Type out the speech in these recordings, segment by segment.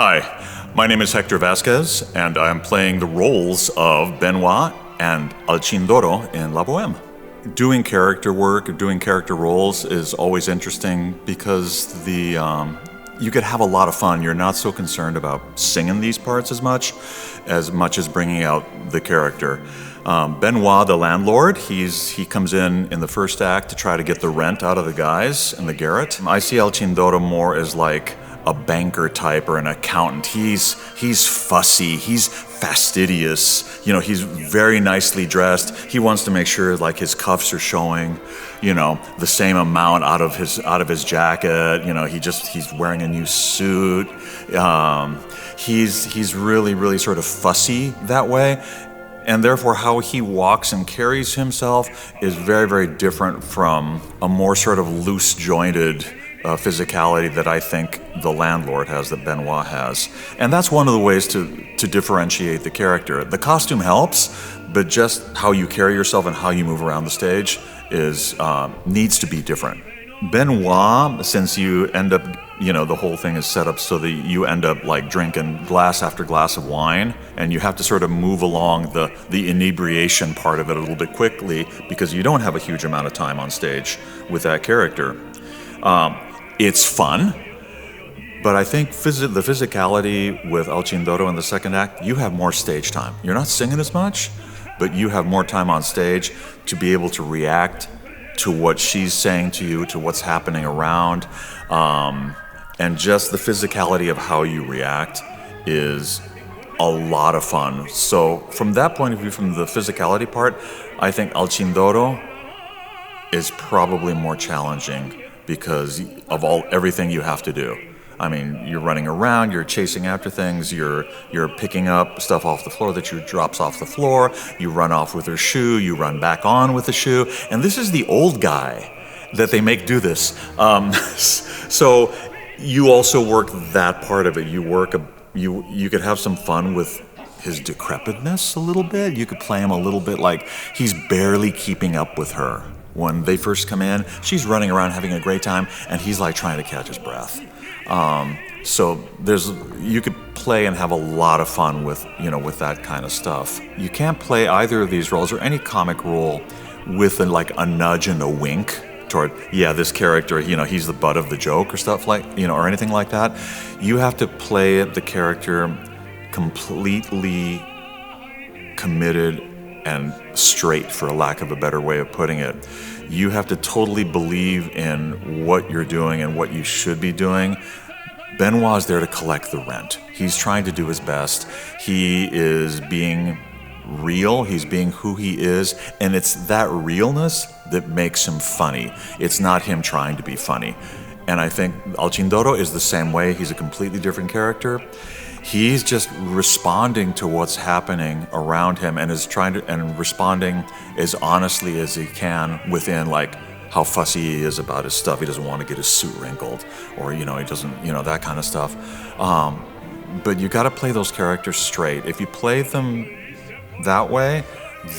Hi, my name is Héctor Vásquez, and I'm playing the roles of Benoît and Alcindoro in La Bohème. Doing character work, doing character roles is always interesting because you could have a lot of fun. You're not so concerned about singing these parts as much as bringing out the character. Benoît, the landlord, he comes in the first act to try to get the rent out of the guys in the garret. I see Alcindoro more as like a banker type or an accountant. He's fussy, he's fastidious, he's very nicely dressed. He wants to make sure like his cuffs are showing, the same amount out of his jacket. He's wearing a new suit. He's really sort of fussy that way. And therefore, how he walks and carries himself is very different from a more sort of loose-jointed physicality that I think the landlord has, that Benoît has. And that's one of the ways to differentiate the character. The costume helps, but just how you carry yourself and how you move around the stage needs to be different. Benoît, since you end up, the whole thing is set up so that you end up like drinking glass after glass of wine, and you have to sort of move along the inebriation part of it a little bit quickly because you don't have a huge amount of time on stage with that character. It's fun, but I think the physicality with Alcindoro in the second act, you have more stage time. You're not singing as much, but you have more time on stage to be able to react to what she's saying to you, to what's happening around, and just the physicality of how you react is a lot of fun. So from that point of view, from the physicality part, I think Alcindoro is probably more challenging because of everything you have to do. I mean, you're running around, you're chasing after things, you're picking up stuff off the floor that drops off the floor, you run off with her shoe, you run back on with the shoe, and this is the old guy that they make do this. So you also work that part of it. You could have some fun with his decrepitness a little bit. You could play him a little bit like he's barely keeping up with her. When they first come in, she's running around having a great time, and he's like trying to catch his breath. So you could play and have a lot of fun with that kind of stuff. You can't play either of these roles or any comic role with a nudge and a wink toward, this character, he's the butt of the joke or stuff like, or anything like that. You have to play the character completely committed and straight, for a lack of a better way of putting it. You have to totally believe in what you're doing and what you should be doing. Benoît's there to collect the rent. He's trying to do his best. He is being real. He's being who he is. And it's that realness that makes him funny. It's not him trying to be funny. And I think Alcindoro is the same way. He's a completely different character. He's just responding to what's happening around him and responding as honestly as he can within how fussy he is about his stuff. He doesn't want to get his suit wrinkled, or he doesn't, that kind of stuff. But you got to play those characters straight. If you play them that way,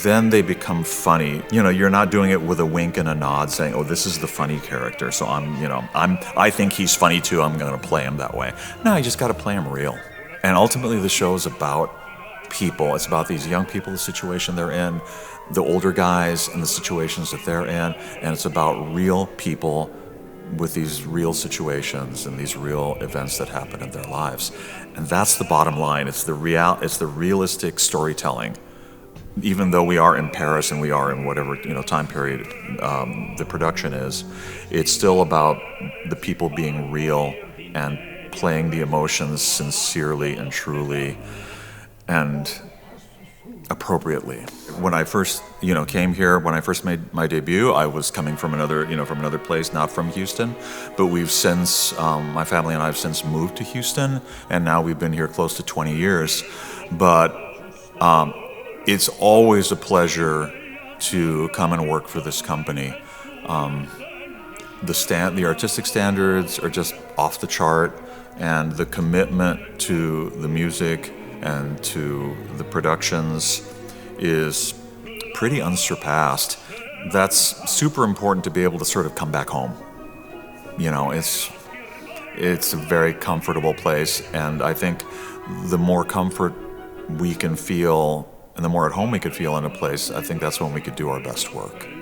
then they become funny. You're not doing it with a wink and a nod saying, "Oh, this is the funny character, so I think he's funny too. I'm going to play him that way." No, you just got to play him real. And ultimately, the show is about people. It's about these young people, the situation they're in, the older guys and the situations that they're in, and it's about real people with these real situations and these real events that happen in their lives. And that's the bottom line. It's the realistic storytelling. Even though we are in Paris and we are in whatever time period the production is, it's still about the people being real and playing the emotions sincerely and truly and appropriately. When I first, came here, when I first made my debut, I was coming from another place, not from Houston. But we've since, my family and I have since moved to Houston, and now we've been here close to 20 years. But it's always a pleasure to come and work for this company. The artistic standards are just off the chart, and the commitment to the music and to the productions is pretty unsurpassed. That's super important to be able to sort of come back home. It's a very comfortable place, and I think the more comfort we can feel and the more at home we could feel in a place, I think that's when we could do our best work.